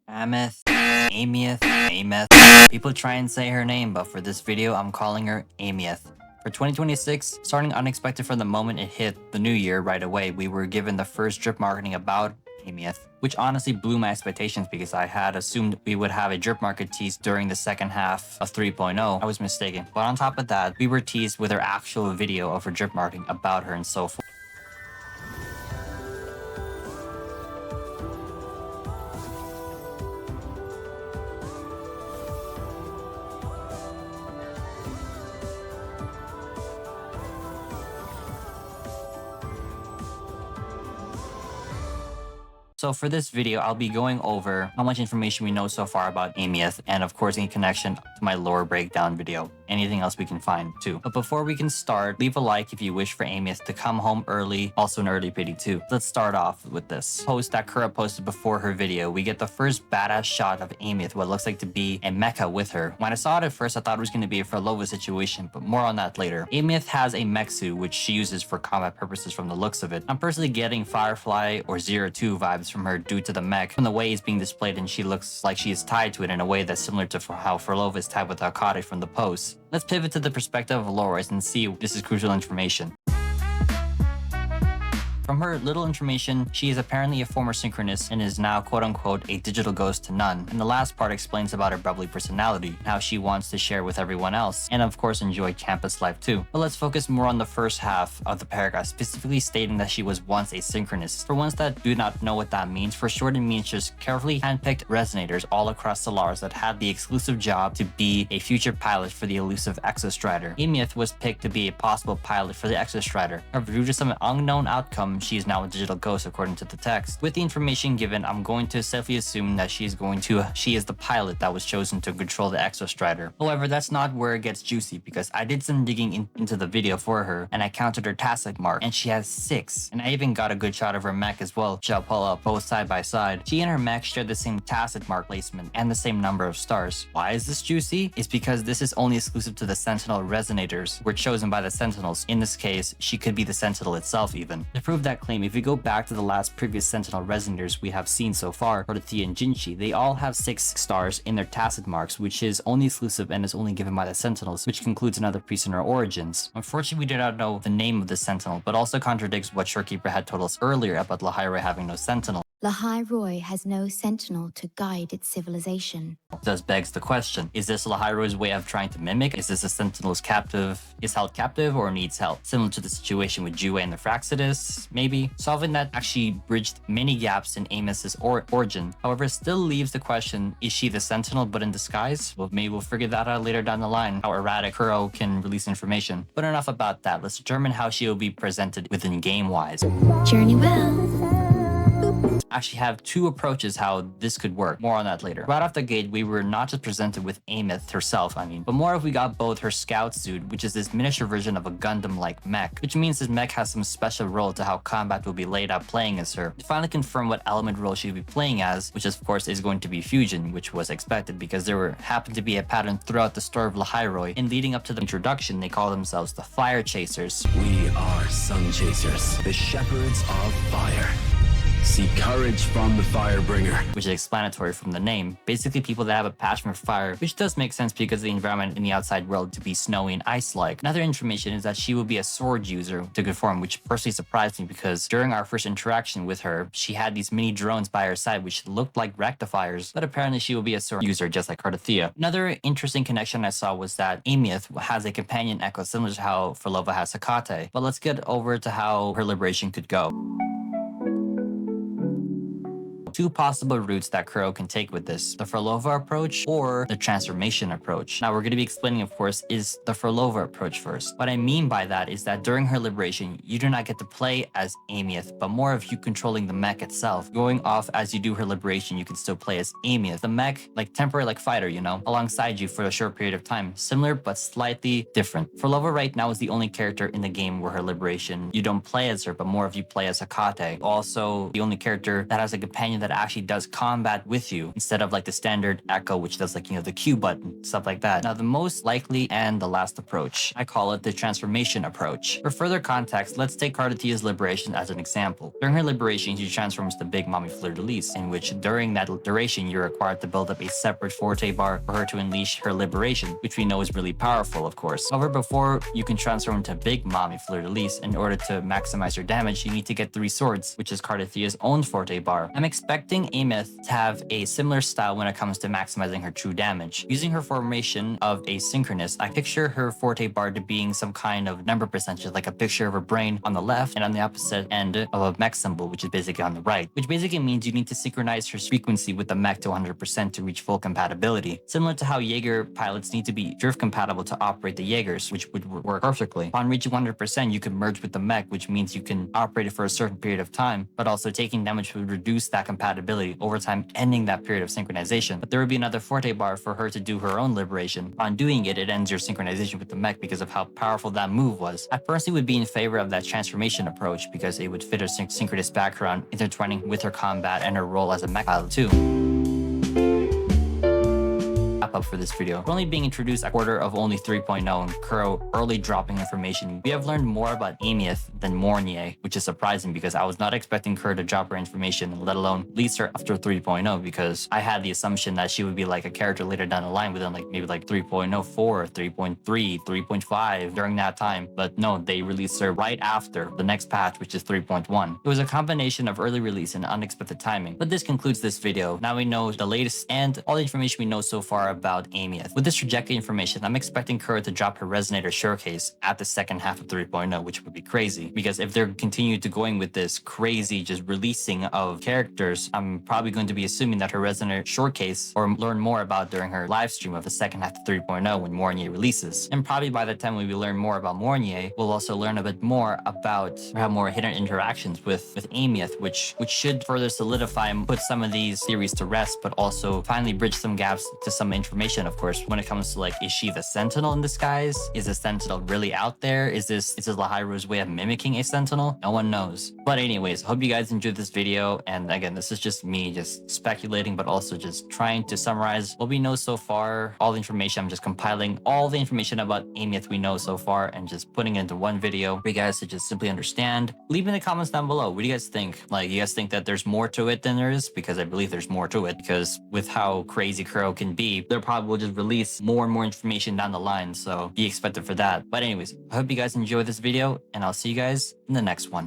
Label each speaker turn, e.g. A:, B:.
A: Aemeath. People try and say her name, but for this video, I'm calling her Aemeath. For 2026, starting unexpected from the moment it hit the new year right away, we were given the first drip marketing about Aemeath, which honestly blew my expectations because I had assumed we would have a drip market tease during the second half of 3.0. I was mistaken. But on top of that, we were teased with her actual video of her drip marketing about her and so forth. So for this video, I'll be going over how much information we know so far about Aemeath, and of course in connection to my lore breakdown video. Anything else we can find too. But before we can start, leave a like if you wish for Aemeath to come home early, also an early pity too. Let's start off with this post that Kuro posted before her video. We get the first badass shot of Aemeath, what looks like to be a mecha with her. When I saw it at first, I thought it was going to be a Frolova situation, but more on that later. Aemeath has a mech suit, which she uses for combat purposes from the looks of it. I'm personally getting Firefly or 02 vibes from her due to the mech, from the way it's being displayed, and she looks like she is tied to it in a way that's similar to how Frolova is tied with Akate from the post. Let's pivot to the perspective of Loris and see if this is crucial information. From her little information, she is apparently a former synchronist and is now quote-unquote a digital ghost to none. And the last part explains about her bubbly personality, and how she wants to share with everyone else, and of course enjoy campus life too. But let's focus more on the first half of the paragraph, specifically stating that she was once a synchronist. For ones that do not know what that means, for short it means just carefully handpicked resonators all across Solaris that had the exclusive job to be a future pilot for the elusive Exostrider. Aemeath was picked to be a possible pilot for the Exostrider. However, due to some unknown outcome, she is now a digital ghost according to the text. With the information given, I'm going to safely assume that she is the pilot that was chosen to control the Exostrider. However, that's not where it gets juicy, because I did some digging into the video for her and I counted her tacit mark, and she has 6. And I even got a good shot of her mech as well, which I'll pull up both side by side. She and her mech share the same tacit mark placement and the same number of stars. Why is this juicy? It's because this is only exclusive to the Sentinel Resonators, were chosen by the Sentinels. In this case, she could be the Sentinel itself even. To prove that claim, if we go back to the last previous Sentinel Resonators we have seen so far, Koro and Jinchi, they all have 6 stars in their tacit marks, which is only exclusive and is only given by the Sentinels, which concludes another piece in her origins. Unfortunately, we do not know the name of the Sentinel, but also contradicts what Shorekeeper had told us earlier about Lahaira having no Sentinel.
B: Lahairoi has no sentinel to guide its civilization.
A: Thus begs the question, is this Lahairo's way of trying to mimic? Is this a Sentinel's held captive or needs help? Similar to the situation with Jue and the Fraxidus, maybe? Solving that actually bridged many gaps in Aemeath's origin. However, it still leaves the question, is she the Sentinel but in disguise? Well, maybe we'll figure that out later down the line, how erratic Kuro can release information. But enough about that, let's determine how she will be presented within game-wise.
B: Journey well.
A: Actually have 2 approaches how this could work. More on that later. Right off the gate, we were not just presented with Aemeath herself, but more if we got both her scout suit, which is this miniature version of a Gundam-like mech, which means this mech has some special role to how combat will be laid out playing as her. To finally confirm what element role she'll be playing as, which of course is going to be Fusion, which was expected because there happened to be a pattern throughout the story of Lahairoi, and leading up to the introduction, they call themselves the Fire Chasers.
C: We are Sun Chasers, the shepherds of fire. Seek courage from the Firebringer.
A: Which is explanatory from the name. Basically people that have a passion for fire, which does make sense because of the environment in the outside world to be snowy and ice-like. Another information is that she will be a sword user to conform, which personally surprised me because during our first interaction with her, she had these mini drones by her side which looked like rectifiers, but apparently she will be a sword user just like Kardathea. Another interesting connection I saw was that Aemeath has a companion echo similar to how Frolova has Sakate. But let's get over to how her liberation could go. 2 possible routes that Kuro can take with this, the Frolova approach or the transformation approach. Now we're going to be explaining, of course, is the Frolova approach first. What I mean by that is that during her liberation, you do not get to play as Aemeath, but more of you controlling the mech itself. Going off as you do her liberation, you can still play as Aemeath, the mech, like temporary like fighter, alongside you for a short period of time. Similar, but slightly different. Frolova right now is the only character in the game where her liberation, you don't play as her, but more of you play as Hakate. Also, the only character that has a companion that actually does combat with you instead of like the standard echo, which does like, the Q button, stuff like that. Now, the most likely and the last approach, I call it the transformation approach. For further context, let's take Cardithia's liberation as an example. During her liberation, she transforms to Big Mommy Fleur-de-Lis, in which during that duration, you're required to build up a separate forte bar for her to unleash her liberation, which we know is really powerful, of course. However, before you can transform into Big Mommy Fleur-de-Lis, in order to maximize your damage, you need to get 3 swords, which is Cardithia's own forte bar. I'm expecting Aemeath to have a similar style when it comes to maximizing her true damage. Using her formation of asynchronous, I picture her forte bar to being some kind of number percentage, like a picture of her brain on the left and on the opposite end of a mech symbol, which is basically on the right, which basically means you need to synchronize her frequency with the mech to 100% to reach full compatibility. Similar to how Jaeger pilots need to be drift compatible to operate the Jaegers, which would work perfectly. Upon reaching 100%, you can merge with the mech, which means you can operate it for a certain period of time, but also taking damage would reduce that compatibility over time, ending that period of synchronization. But there would be another forte bar for her to do her own liberation. On doing it, it ends your synchronization with the mech because of how powerful that move was. I personally would be in favor of that transformation approach because it would fit her synchronous background, intertwining with her combat and her role as a mech pilot too. Up for this video. We're only being introduced a quarter of only 3.0 and Kuro early dropping information. We have learned more about Aemeath than Mornier, which is surprising because I was not expecting Kuro to drop her information, let alone release her after 3.0, because I had the assumption that she would be like a character later down the line within like maybe like 3.04, 3.3, 3.5 during that time. But no, they released her right after the next patch, which is 3.1. It was a combination of early release and unexpected timing. But this concludes this video. Now we know the latest and all the information we know so far about Aemeath. With this trajectory information, I'm expecting Kuro to drop her Resonator showcase at the second half of 3.0, which would be crazy. Because if they're continued to going with this crazy just releasing of characters, I'm probably going to be assuming that her Resonator showcase or learn more about during her live stream of the second half of 3.0 when Mornier releases. And probably by the time we learn more about Mornier, we'll also learn a bit more about or have more hidden interactions with Aemeath, which should further solidify and put some of these theories to rest, but also finally bridge some gaps to some information, of course, when it comes to like, is she the Sentinel in disguise? Is the Sentinel really out there? Is this Lahairu's way of mimicking a Sentinel? No one knows. But anyways, I hope you guys enjoyed this video. And again, this is just me just speculating, but also just trying to summarize what we know so far. All the information, I'm just compiling all the information about Aemeath we know so far and just putting it into one video for you guys to just simply understand. Leave in the comments down below. What do you guys think? Like, you guys think that there's more to it than there is? Because I believe there's more to it, because with how crazy Kuro can be, they're probably will just release more and more information down the line, so be expected for that. But anyways, I hope you guys enjoyed this video, and I'll see you guys in the next one.